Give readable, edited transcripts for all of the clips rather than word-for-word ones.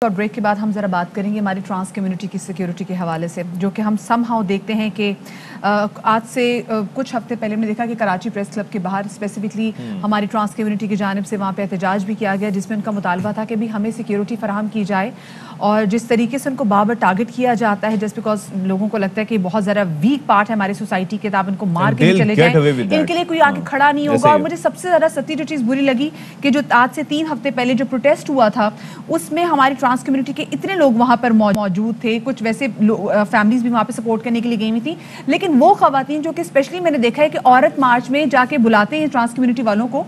اور بریک کے بعد ہم ذرا بات کریں گے ہماری ٹرانس کمیونٹی کی سیکیورٹی کے حوالے سے، جو کہ ہم سم ہاؤ دیکھتے ہیں کہ آج سے کچھ ہفتے پہلے ہم نے دیکھا کہ کراچی پریس کلب کے باہر اسپیسیفکلی ہماری ٹرانس کمیونٹی کی جانب سے وہاں پہ احتجاج بھی کیا گیا، جس میں ان کا مطالبہ تھا کہ بھی ہمیں سیکیورٹی فراہم کی جائے، اور جس طریقے سے ان کو بار بار ٹارگٹ کیا جاتا ہے جسٹ بیکاز لوگوں کو لگتا ہے کہ بہت زیادہ ویک پارٹ ہے ہماری سوسائٹی کے، آپ ان کو مار کے بھی چلے جائیں، ان کے لیے کوئی آ کے کھڑا نہیں ہوگا۔ اور مجھے سب سے زیادہ ستی جو چیز بری لگی کہ جو آج سے 3 ہفتے پہلے جو پروٹیسٹ ہوا تھا اس میں ہماری ٹرانس کمیونٹی کے اتنے لوگ وہاں پر موجود تھے، کچھ ویسے فیملیز بھی وہاں پہ سپورٹ کرنے کے لیے گئی ہوئی تھیں، لیکن وہ خواتین جو کہ اسپیشلی میں نے دیکھا ہے کہ عورت مارچ میں جا کے بلاتے ہیں ٹرانس کمیونٹی والوں کو،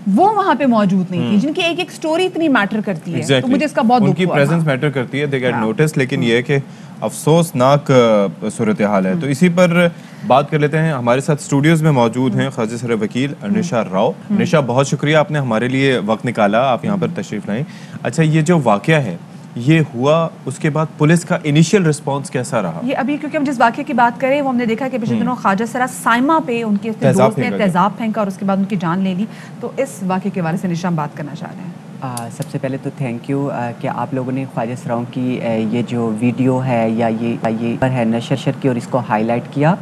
وہ وہاں پہ موجود نہیں تھی، جن کی ایک ایک سٹوری اتنی میٹر کرتی ہے، تو مجھے اس کا بہت دکھ ہوا۔ ان کی پریزنس میٹر کرتی ہے، دے گیٹ نوٹس، لیکن یہ ہے کہ افسوسناک صورتحال ہے۔ تو اسی پر بات کر لیتے ہیں، ہمارے ساتھ اسٹوڈیوز میں موجود ہیں خواجہ سر وکیل نشا راؤ۔ نشا، بہت شکریہ آپ نے ہمارے لیے وقت نکالا، آپ یہاں پر تشریف لائیں۔ اچھا، یہ جو واقعہ ہے یہ ہوا، اس کے بعد پولیس کا انیشیل رسپانس کیسا رہا؟ یہ ابھی کیونکہ ہم جس واقعے کی بات کریں وہ ہم نے دیکھا کہ پچھلے دنوں خواجہ سرا سائمہ پہ ان کے دوست نے تیزاب پھینکا اور اس کے بعد ان کی جان لے لی، تو اس واقعے کے بارے سے نشا ہم بات کرنا چاہ رہے ہیں۔ سب سے پہلے تو تھینک یو کہ آپ لوگوں نے خواجہ سراؤں کی یہ جو ویڈیو ہے یا یہ پر ہے نشر کی اور اس کو ہائی لائٹ کیا۔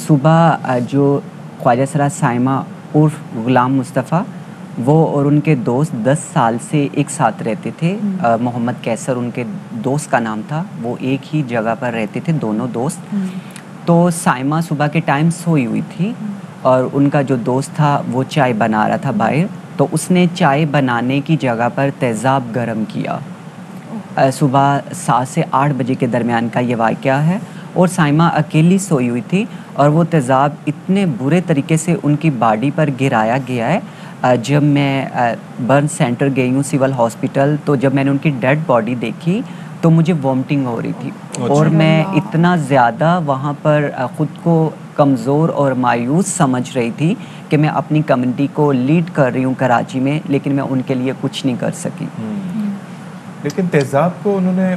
صبح جو خواجہ سرا سائمہ عرف غلام مصطفیٰ، وہ اور ان کے دوست 10 سال سے ایک ساتھ رہتے تھے۔ محمد کیسر ان کے دوست کا نام تھا، وہ ایک ہی جگہ پر رہتے تھے دونوں دوست۔ تو سائمہ صبح کے ٹائم سوئی ہوئی تھی اور ان کا جو دوست تھا وہ چائے بنا رہا تھا باہر، تو اس نے چائے بنانے کی جگہ پر تیزاب گرم کیا۔ صبح 7 سے 8 بجے کے درمیان کا یہ واقعہ ہے، اور سائمہ اکیلی سوئی ہوئی تھی اور وہ تیزاب اتنے برے طریقے سے ان کی باڈی پر گرایا گیا ہے۔ جب میں برن سینٹر گئی ہوں سول ہاسپٹل، تو جب میں نے ان کی ڈیڈ باڈی دیکھی تو مجھے وامٹنگ ہو رہی تھی، اور میں اتنا زیادہ وہاں پر خود کو کمزور اور مایوس سمجھ رہی تھی کہ میں اپنی کمیونٹی کو لیڈ کر رہی ہوں کراچی میں، لیکن میں ان کے لیے کچھ نہیں کر سکی۔ لیکن تیزاب کو انہوں نے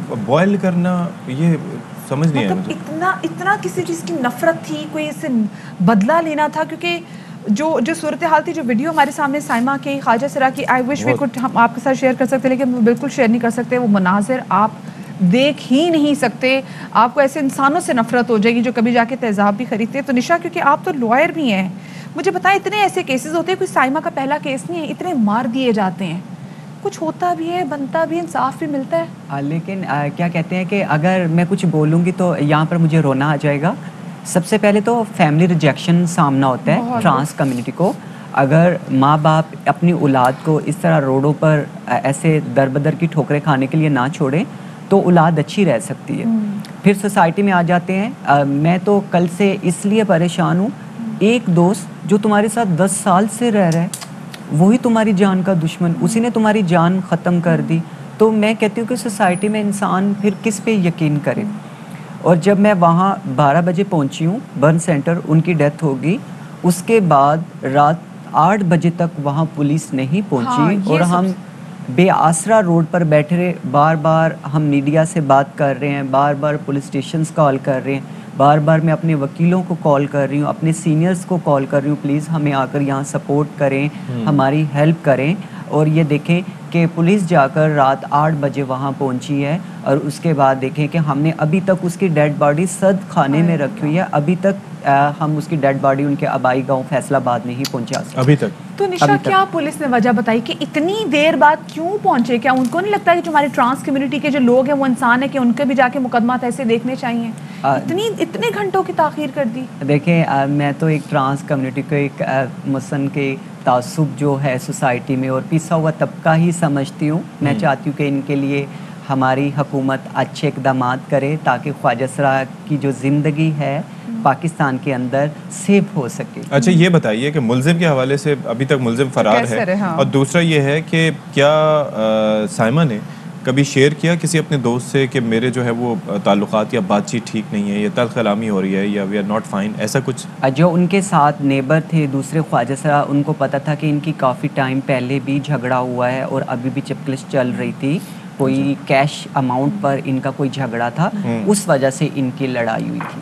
بوائل کرنا، یہ سمجھ نہیں آیا مجھے۔ اتنا کسی چیز کی نفرت تھی، کوئی اس سے بدلہ لینا تھا، کیونکہ جو صورتحال تھی، جو ویڈیو ہمارے سامنے سائمہ کی، خواجہ سرا کی، آئی وش وی کوڈ ہم آپ کے ساتھ شیئر کر سکتے، لیکن بالکل شیئر نہیں کر سکتے۔ وہ مناظر آپ دیکھ ہی نہیں سکتے، آپ کو ایسے انسانوں سے نفرت ہو جائے گی جو کبھی جا کے تیزاب بھی خریدتے ہیں۔ تو نشا، کیونکہ آپ تو لوئر بھی ہیں، مجھے بتائیں اتنے ایسے کیسز ہوتے ہیں، کوئی سائمہ کا پہلا کیس نہیں ہے، اتنے مار دیے جاتے ہیں، کچھ ہوتا بھی ہے، بنتا بھی، انصاف بھی ملتا ہے، لیکن کیا کہتے ہیں کہ اگر میں کچھ بولوں گی تو یہاں پر مجھے رونا آ جائے گا۔ سب سے پہلے تو فیملی ریجیکشن سامنا ہوتا ہے ٹرانس کمیونٹی کو۔ اگر ماں باپ اپنی اولاد کو اس طرح روڈوں پر ایسے در بدر کی ٹھوکریں کھانے کے لیے نہ چھوڑیں تو اولاد اچھی رہ سکتی ہے۔ پھر سوسائٹی میں آ جاتے ہیں، میں تو کل سے اس لیے پریشان ہوں، ایک دوست جو تمہارے ساتھ 10 سال سے رہ رہا ہے وہی تمہاری جان کا دشمن، اسی نے تمہاری جان ختم کر دی۔ تو میں کہتی ہوں کہ سوسائٹی میں انسان پھر کس پہ یقین کرے۔ اور جب میں وہاں 12 بجے پہنچی ہوں برن سینٹر، ان کی ڈیتھ ہوگی، اس کے بعد رات 8 بجے تک وہاں پولیس نہیں پہنچی، اور ہم بے آسرا روڈ پر بیٹھے رہے، بار بار ہم میڈیا سے بات کر رہے ہیں، بار بار پولیس اسٹیشنز کال کر رہے ہیں، بار بار میں اپنے وکیلوں کو کال کر رہی ہوں، اپنے سینئرز کو کال کر رہی ہوں، پلیز ہمیں آ کر یہاں سپورٹ کریں، ہماری ہیلپ کریں۔ اور یہ دیکھیں کہ پولیس جا کر رات 8 بجے وہاں پہنچی ہے، اور اس کے بعد دیکھیں کہ ہم نے ابھی تک اس کی ڈیڈ باڈی سد خانے میں رکھی ہوئی ہے، ابھی تک ہم اس کی ڈیڈ باڈی ان کے آبائی گاؤں فیصل آباد نہیں پہنچا سکتے ابھی تک۔ تو نشا، کیا پولیس نے وجہ بتائی کہ اتنی دیر بعد کیوں پہنچے؟ کیا ان کو نہیں لگتا کہ جو ہمارے ٹرانس کمیونٹی کے جو لوگ ہیں وہ انسان ہیں کہ ان کے بھی جا کے مقدمات ایسے دیکھنے چاہیے؟ اتنے گھنٹوں کی تاخیر کر دی۔ دیکھیں، میں تو ایک ٹرانس کمیونٹی کو ایک مسن کے تعصب جو ہے سوسائٹی میں اور پیسا ہوا طبقہ ہی سمجھتی ہوں۔ میں چاہتی ہوں کہ ان کے لیے ہماری حکومت اچھے اقدامات کرے تاکہ خواجہ سرا کی جو زندگی ہے پاکستان کے اندر سیو ہو سکے۔ اچھا، یہ بتائیے کہ ملزم کے حوالے سے ابھی تک ملزم فرار ہے، اور دوسرا یہ ہے کہ کیا سائمہ نے کبھی شیئر کیا کسی اپنے دوست سے کہ میرے جو ہے وہ تعلقات یا بات چیت ٹھیک نہیں ہے، یا تلخ کلامی ہو رہی ہے، یا وی آر ناٹ فائن، ایسا کچھ؟ جو ان کے ساتھ نیبر تھے دوسرے خواجہ سرا، ان کو پتہ تھا کہ ان کی کافی ٹائم پہلے بھی جھگڑا ہوا ہے اور ابھی بھی چپکلش چل رہی تھی، کوئی کیش اماؤنٹ پر ان کا کوئی جھگڑا تھا، اس وجہ سے ان کی لڑائی ہوئی تھی۔